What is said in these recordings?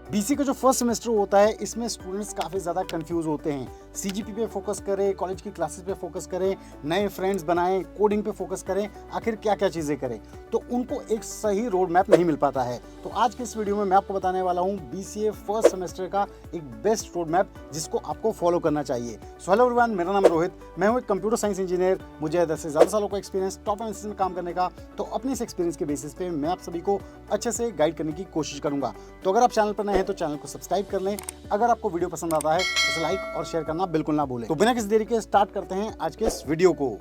BC का जो first semester होता है इसमें स्टूडेंट्स काफ़ी ज़्यादा कंफ्यूज होते हैं। सीजीपी पे फोकस करें, कॉलेज की क्लासेस पे फोकस करें, नए फ्रेंड्स बनाएं, कोडिंग पे फोकस करें, आखिर क्या क्या चीज़ें करें, तो उनको एक सही रोड मैप नहीं मिल पाता है। तो आज के इस वीडियो में मैं आपको बताने वाला हूँ बीसीए फर्स्ट सेमेस्टर का एक बेस्ट रोड मैप जिसको आपको फॉलो करना चाहिए। सो हेलो एवरीवन, मेरा नाम रोहित, मैं हूँ एक कंप्यूटर साइंस इंजीनियर। मुझे 10 से ज़्यादा सालों का एक्सपीरियंस टॉप एमएनसी में काम करने का। तो अपने इस एक्सपीरियंस के बेसिस पे मैं आप सभी को अच्छे से गाइड करने की कोशिश करूंगा। तो अगर आप चैनल पर नए हैं तो चैनल को सब्सक्राइब कर लें। अगर आपको वीडियो पसंद आता है तो इसे लाइक और शेयर करना बिल्कुल ना भूलें। तो बिना किसी देरी के स्टार्ट करते हैं आज के इस वीडियो को।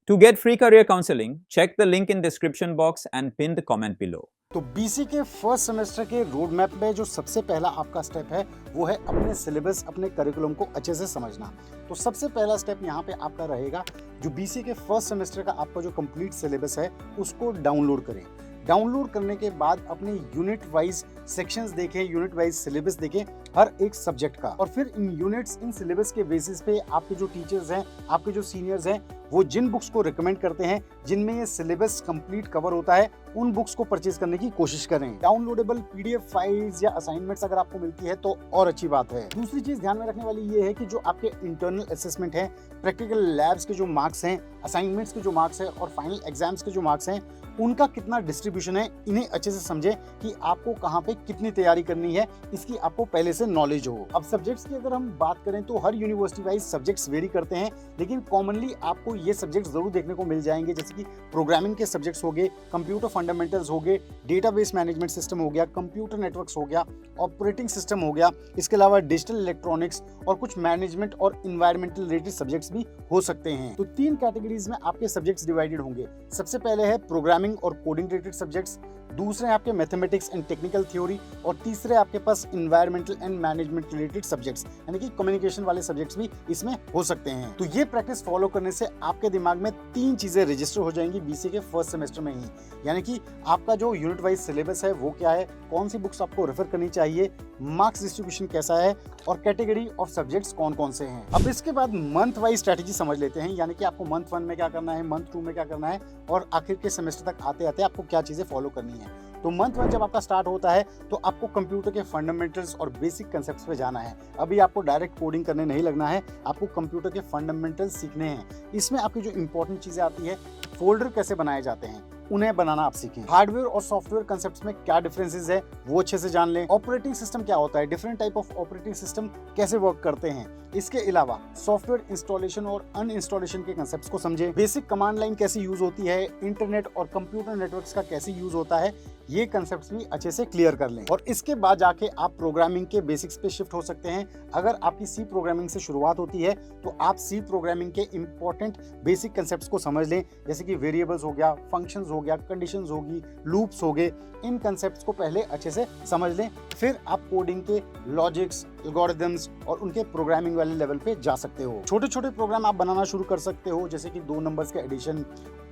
To get free career counseling, check the link in description box and pin the comment below. तो बीसी के फर्स्ट सेमेस्टर के रोड मैप में जो सबसे पहला आपका स्टेप है वो है अपने सिलेबस, अपने करिकुलम को अच्छे से समझना। तो सबसे पहला स्टेप यहाँ पे आपका रहेगा, जो बीसी के फर्स्ट सेमेस्टर का आपका जो कंप्लीट सिलेबस है उसको डाउनलोड करें। डाउनलोड करने के बाद अपने यूनिट वाइज सेक्शंस देखें, यूनिट वाइज सिलेबस देखें हर एक सब्जेक्ट का, और फिर इन यूनिट्स, इन सिलेबस के बेसिस पे आपके जो टीचर्स हैं, आपके जो सीनियर्स हैं, वो जिन बुक्स को रिकमेंड करते हैं जिनमें ये सिलेबस कंप्लीट कवर होता है, उन बुक्स को परचेज करने की कोशिश करें। डाउनलोडेबल पीडीएफ फाइल्स या असाइनमेंट्स अगर आपको मिलती है तो और अच्छी बात है। दूसरी चीज ध्यान में रखने वाली ये है कि जो आपके इंटरनल असेसमेंट है, प्रैक्टिकल लैब्स के जो मार्क्स हैं, असाइनमेंट्स के जो मार्क्स हैं और फाइनल एग्जाम्स के जो मार्क्स हैं, उनका कितना डिस्ट्रीब्यूशन है, इन्हें अच्छे से समझें कि आपको कहाँ पे कितनी तैयारी करनी है, इसकी आपको पहले से नॉलेज हो। अब सब्जेक्ट्स की अगर हम बात करें तो हर यूनिवर्सिटी वाइज सब्जेक्ट्स वेरी करते हैं, लेकिन कॉमनली आपको ये सब्जेक्ट्स जरूर देखने को मिल जाएंगे, जैसे कि प्रोग्रामिंग के सब्जेक्ट्स हो गए, कंप्यूटर फंडामेंटल्स हो गए, डेटाबेस मैनेजमेंट सिस्टम हो गया, कंप्यूटर नेटवर्क्स हो गया, ऑपरेटिंग सिस्टम हो गया, इसके अलावा डिजिटल इलेक्ट्रॉनिक्स और कुछ मैनेजमेंट और इन्वायरमेंटल रिलेटेड सब्जेक्ट्स भी हो सकते हैं। तो 3 कैटेगरीज में आपके सब्जेक्ट्स डिवाइडेड होंगे। सबसे पहले है प्रोग्रामिंग और कोडिंग रिलेटेड सब्जेक्ट्स, दूसरे आपके मैथमेटिक्स एंड टेक्निकल थ्योरी, और तीसरे आपके पास environmental and management related subjects, यानी कि कम्युनिकेशन वाले सब्जेक्ट्स भी इसमें हो सकते हैं। तो ये प्रैक्टिस फॉलो करने से आपके दिमाग में 3 चीजें रजिस्टर हो जाएंगी बीसी के फर्स्ट सेमेस्टर में ही, यानी कि आपका जो यूनिट वाइज सिलेबस है वो क्या है, कौन सी बुक्स आपको रेफर करनी चाहिए, मार्क्स डिस्ट्रीब्यूशन कैसा है और कैटेगरी ऑफ सब्जेक्ट्स कौन कौन से हैं। अब इसके बाद मंथ वाइज स्ट्रेटेजी समझ लेते हैं, यानी कि आपको मंथ 1 में क्या करना है, मंथ 2 में क्या करना है और आखिर के सेमेस्टर तक आते आते आपको क्या चीजें फॉलो करनी है। तो मंथ 1 जब आपका स्टार्ट होता है तो आपको कंप्यूटर के फंडामेंटल्स और बेसिक कंसेप्ट्स पे जाना है। अभी आपको डायरेक्ट कोडिंग करने नहीं लगना है, आपको कंप्यूटर के फंडामेंटल्स सीखने हैं। इसमें आपकी जो इंपॉर्टेंट चीजें आती है, फोल्डर कैसे बनाए जाते हैं उन्हें बनाना आप सीखें। हार्डवेयर और सॉफ्टवेयर कंसेप्ट्स में क्या डिफरेंसेस है वो अच्छे से जान लें। ऑपरेटिंग सिस्टम क्या होता है, different type of operating system कैसे वर्क करते हैं। इसके अलावा सॉफ्टवेयर इंस्टॉलेशन और अनइंस्टॉलेशन के कंसेप्ट्स को समझें। बेसिक कमांड लाइन कैसे यूज होती है, इंटरनेट और कंप्यूटर नेटवर्क्स का कैसे यूज होता है, ये कंसेप्ट्स भी अच्छे से क्लियर कर लें। और इसके बाद जाके आप प्रोग्रामिंग के बेसिक्स पे शिफ्ट हो सकते हैं। अगर आपकी सी प्रोग्रामिंग से शुरुआत होती है तो आप सी प्रोग्रामिंग के इंपॉर्टेंट बेसिक कंसेप्ट्स को समझ लें, जैसे कि वेरिएबल्स हो गया, फंक्शंस हो गया, कंडीशंस होगी, लूप्स हो गए। इन कंसेप्ट्स को पहले अच्छे से समझ लें, फिर आप कोडिंग के लॉजिक्स, एल्गोरिथम्स और उनके प्रोग्रामिंग वाले लेवल पे जा सकते हो। छोटे छोटे प्रोग्राम आप बनाना शुरू कर सकते हो, जैसे कि 2 नंबर्स के एडिशन,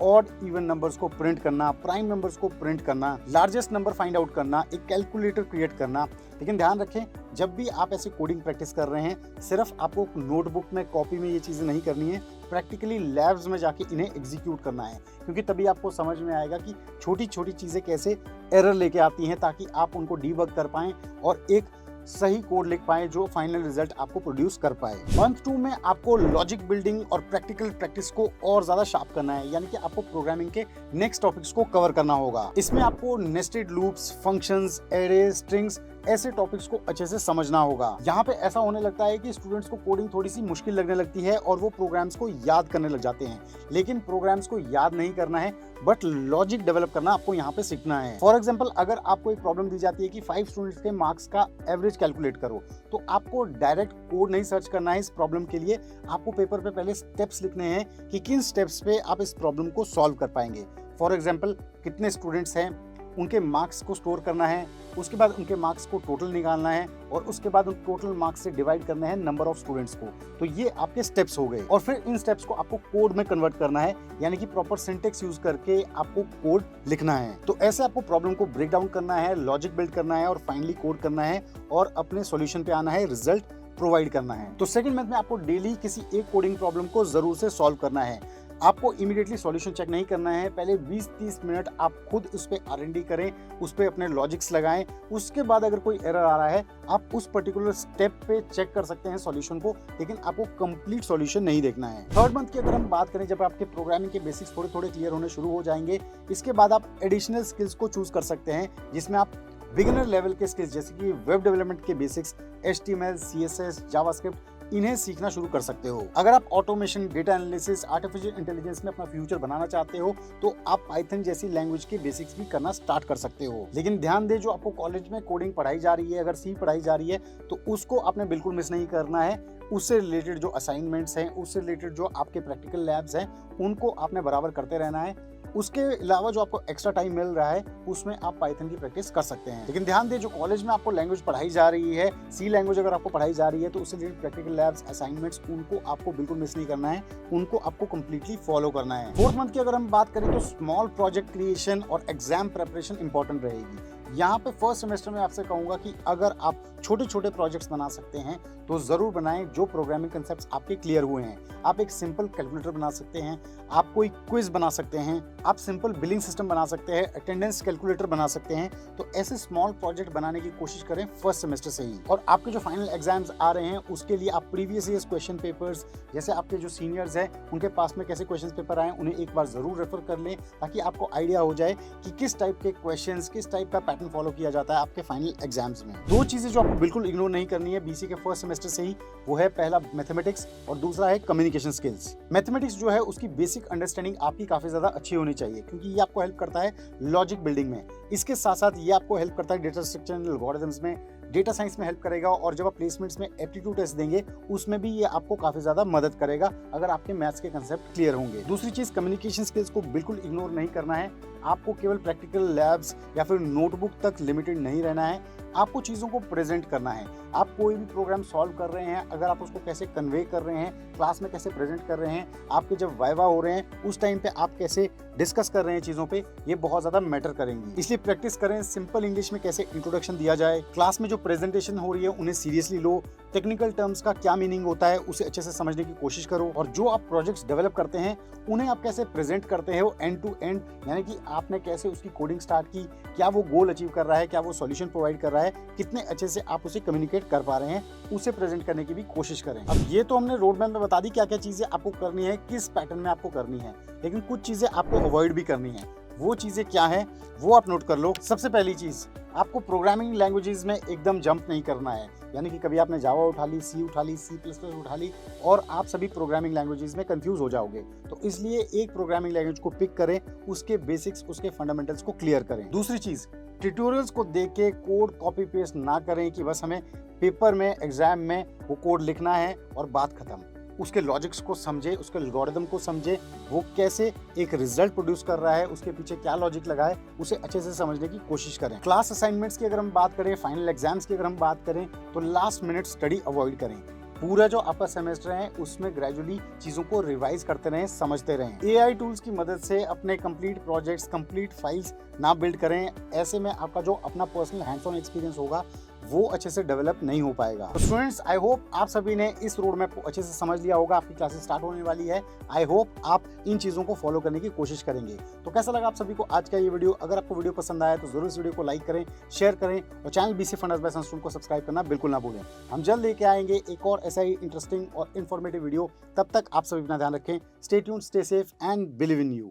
ऑड इवन नंबर्स को प्रिंट करना, प्राइम नंबर्स को प्रिंट करना, लार्जेस्ट नंबर फाइंड आउट करना, एक कैलकुलेटर क्रिएट करना। लेकिन ध्यान रखें, जब भी आप ऐसे कोडिंग प्रैक्टिस कर रहे हैं, सिर्फ आपको नोटबुक में, कॉपी में ये चीज़ें नहीं करनी है, प्रैक्टिकली लैब्स में जाके इन्हें एग्जीक्यूट करना है, क्योंकि तभी आपको समझ में आएगा कि छोटी छोटी चीज़ें कैसे एरर लेके आती हैं, ताकि आप उनको डीबग कर पाएं और एक सही कोड लिख पाए जो फाइनल रिजल्ट आपको प्रोड्यूस कर पाए। मंथ 2 में आपको लॉजिक बिल्डिंग और प्रैक्टिकल प्रैक्टिस को और ज्यादा शार्प करना है, यानी कि आपको प्रोग्रामिंग के नेक्स्ट टॉपिक्स को कवर करना होगा। इसमें आपको nested loops, functions, array, strings, ऐसे टॉपिक्स को अच्छे से समझना होगा। यहाँ पे ऐसा होने लगता है कि स्टूडेंट्स को कोडिंग थोड़ी सी मुश्किल लगने लगती है और वो प्रोग्राम्स को याद करने लग जाते हैं, लेकिन प्रोग्राम्स को याद नहीं करना है, बट लॉजिक डेवलप करना आपको यहाँ पे सीखना है। फॉर एग्जाम्पल, अगर आपको एक प्रॉब्लम दी जाती है कि 5 स्टूडेंट्स के मार्क्स का एवरेज कैलकुलेट करो, तो आपको डायरेक्ट कोड नहीं सर्च करना है। इस प्रॉब्लम के लिए आपको पेपर पे पहले स्टेप्स लिखने हैं कि किन स्टेप्स पे आप इस प्रॉब्लम को सॉल्व कर पाएंगे। फॉर एग्जाम्पल, कितने स्टूडेंट्स हैं, उनके मार्क्स को स्टोर करना है, उसके बाद उनके मार्क्स को टोटल निकालना है और उसके बाद उन टोटल मार्क्स से डिवाइड करना है नंबर ऑफ स्टूडेंट्स को। तो ये आपके स्टेप्स हो गए, और फिर इन स्टेप्स को आपको कोड में कन्वर्ट करना है, यानी कि प्रॉपर सिंटेक्स यूज करके आपको कोड लिखना है। तो ऐसे आपको प्रॉब्लम को ब्रेक डाउन करना है, लॉजिक बिल्ड करना है और फाइनली कोड करना है और अपने सॉल्यूशन पे आना है, रिजल्ट प्रोवाइड करना है। तो सेकंड मंथ में आपको डेली किसी एक कोडिंग प्रॉब्लम को जरूर से सॉल्व करना है। आपको इमीडिएटली सॉल्यूशन चेक नहीं करना है, पहले 20-30 मिनट आप खुद उस पर R&D करें, उस पर अपने लॉजिक्स लगाएं। उसके बाद अगर कोई एरर आ रहा है आप उस पर्टिकुलर स्टेप पे चेक कर सकते हैं सॉल्यूशन को, लेकिन आपको कंप्लीट सॉल्यूशन नहीं देखना है। थर्ड मंथ की अगर हम बात करें, जब आपके प्रोग्रामिंग के बेसिक्स थोड़े थोड़े क्लियर होने शुरू हो जाएंगे, इसके बाद आप एडिशनल स्किल्स को चूज कर सकते हैं, जिसमें आप बिगिनर लेवल के स्किल्स जैसे कि वेब डेवलपमेंट के बेसिक्स, HTML, CSS, जावास्क्रिप्ट, इन्हें सीखना शुरू कर सकते हो। अगर आप automation, data analysis, artificial intelligence में अपना फ्यूचर बनाना चाहते हो तो आप पाइथन जैसी लैंग्वेज के बेसिक्स भी करना स्टार्ट कर सकते हो। लेकिन ध्यान दें, जो आपको कॉलेज में कोडिंग पढ़ाई जा रही है, अगर सी पढ़ाई जा रही है तो उसको आपने बिल्कुल मिस नहीं करना है। उससे रिलेटेड जो असाइनमेंट्स हैं, उससे रिलेटेड जो आपके प्रैक्टिकल लैब्स हैं, उनको आपने बराबर करते रहना है। उसके अलावा जो आपको एक्स्ट्रा टाइम मिल रहा है उसमें आप पाइथन की प्रैक्टिस कर सकते हैं। लेकिन ध्यान दें, जो कॉलेज में आपको लैंग्वेज पढ़ाई जा रही है, सी लैंग्वेज अगर आपको पढ़ाई जा रही है तो उससे रिलेटेड प्रैक्टिकल लैब्स, असाइनमेंट्स, उनको आपको बिल्कुल मिस नहीं करना है, उनको आपको कंप्लीटली फॉलो करना है। फोर्थ मंथ की अगर हम बात करें तो स्मॉल प्रोजेक्ट क्रिएशन और एग्जाम प्रेपरेशन इंपॉर्टेंट रहेगी। यहाँ पे फर्स्ट सेमेस्टर में आपसे कहूंगा कि अगर आप छोटे छोटे प्रोजेक्ट्स बना सकते हैं तो जरूर बनाएं, जो प्रोग्रामिंग कंसेप्ट्स आपके क्लियर हुए हैं। आप एक सिंपल कैलकुलेटर बना सकते हैं, आप कोई क्विज बना सकते हैं, आप सिंपल बिलिंग सिस्टम बना सकते हैं, अटेंडेंस कैलकुलेटर बना सकते हैं। तो ऐसे स्मॉल प्रोजेक्ट बनाने की कोशिश करें फर्स्ट सेमेस्टर से ही। और आपके जो फाइनल एग्जाम्स आ रहे हैं उसके लिए आप प्रीवियस ईयर्स क्वेश्चन पेपर्स, जैसे आपके जो सीनियर्स हैं उनके पास में कैसे क्वेश्चन पेपर आए, उन्हें एक बार जरूर रेफर कर लें, ताकि आपको आइडिया हो जाए कि किस टाइप के क्वेश्चन, किस टाइप का पैटर्न फॉलो किया जाता है आपके फाइनल एग्जाम्स में। दो चीजें जो आपको बिल्कुल इग्नोर नहीं करनी है बीसी के फर्स्ट सेमेस्टर से ही, वो है पहला मैथमेटिक्स और दूसरा है कम्युनिकेशन स्किल्स। मैथमेटिक्स जो है उसकी बेसिक अंडरस्टैंडिंग आपकी काफी ज्यादा अच्छी होनी चाहिए, क्योंकि ये आपको हेल्प करता है लॉजिक बिल्डिंग में। इसके साथ साथ ये आपको हेल्प करता है डेटा स्ट्रक्चर एंड एल्गोरिथम्स में, डेटा साइंस में हेल्प करेगा, और जब आप प्लेसमेंट्स में एप्टीट्यूड टेस्ट देंगे उसमें भी ये आपको काफी ज्यादा मदद करेगा अगर आपके मैथ्स के कंसेप्ट क्लियर होंगे। दूसरी चीज, कम्युनिकेशन स्किल्स को बिल्कुल इग्नोर नहीं करना है। आपको केवल प्रैक्टिकल लैब्स या फिर नोटबुक तक लिमिटेड नहीं रहना है, आपको चीज़ों को प्रेजेंट करना है। आप कोई भी प्रोग्राम सॉल्व कर रहे हैं, अगर आप उसको कैसे कन्वे कर रहे हैं, क्लास में कैसे प्रेजेंट कर रहे हैं, आपके जब वाइवा हो रहे हैं उस टाइम पे आप कैसे डिस्कस कर रहे हैं चीज़ों पे, ये बहुत ज़्यादा मैटर करेंगी। इसलिए प्रैक्टिस करें सिंपल इंग्लिश में कैसे इंट्रोडक्शन दिया जाए, क्लास में जो प्रेजेंटेशन हो रही है उन्हें सीरियसली लो, टेक्निकल टर्म्स का क्या मीनिंग होता है उसे अच्छे से समझने की कोशिश करो, और जो आप प्रोजेक्ट्स डेवलप करते हैं उन्हें आप कैसे प्रेजेंट करते हैं वो एंड टू एंड, यानी कि आपने कैसे उसकी कोडिंग स्टार्ट की, क्या वो गोल अचीव कर रहा है, क्या वो सॉल्यूशन प्रोवाइड कर रहा है, कितने अच्छे से आप उसे कम्युनिकेट कर पा रहे हैं, उसे प्रेजेंट करने की भी कोशिश करें। अब ये तो हमने रोड मैप में बता दी क्या क्या चीजें आपको करनी है, किस पैटर्न में आपको करनी है, लेकिन कुछ चीजें आपको अवॉइड भी करनी है। वो चीजें क्या है वो आप नोट कर लो। सबसे पहली चीज, आपको प्रोग्रामिंग लैंग्वेजेस में एकदम जंप नहीं करना है, यानी कि कभी आपने जावा उठा ली, सी उठा ली, C++ उठा ली और आप सभी प्रोग्रामिंग लैंग्वेजेस में कंफ्यूज हो जाओगे। तो इसलिए एक प्रोग्रामिंग लैंग्वेज को पिक करें, उसके बेसिक्स, उसके फंडामेंटल्स को क्लियर करें। दूसरी चीज, ट्यूटोरियल्स को देख के कोड कॉपी पेस्ट ना करें कि बस हमें पेपर में, एग्जाम में वो कोड लिखना है और बात खत्म। उसके लॉजिक्स को समझे, उसके एल्गोरिथम को समझे, वो कैसे एक रिजल्ट प्रोड्यूस कर रहा है, उसके पीछे क्या लॉजिक लगा है, उसे अच्छे से समझने की कोशिश करें। क्लास असाइनमेंट्स की अगर हम बात करें, फाइनल एग्जाम्स की अगर हम बात करें, तो लास्ट मिनट स्टडी अवॉइड करें। पूरा जो आपका सेमेस्टर है उसमें ग्रेजुअली चीजों को रिवाइज करते रहें, समझते रहें। AI टूल्स की मदद से अपने कंप्लीट प्रोजेक्ट्स, कंप्लीट फाइल्स ना बिल्ड करें, ऐसे में आपका जो अपना पर्सनल हैंड्स ऑन एक्सपीरियंस होगा वो अच्छे से डेवलप नहीं हो पाएगा। तो स्टूडेंट्स, आई होप आप सभी ने इस रोड मैप को अच्छे से समझ लिया होगा। आपकी क्लासेस स्टार्ट होने वाली है, आई होप आप इन चीजों को फॉलो करने की कोशिश करेंगे। तो कैसा लगा आप सभी को आज का ये वीडियो? अगर आपको वीडियो पसंद आया तो जरूर इस वीडियो को लाइक करें, शेयर करें और चैनल BC फंडर्स बाय सनस्ट्रीम को सब्सक्राइब करना बिल्कुल ना भूलें। हम जल्द लेके आएंगे एक और ऐसा ही इंटरेस्टिंग और इन्फॉर्मेटिव वीडियो। तब तक आप सभी अपना ध्यान रखें। Stay tuned, stay safe and believe in you.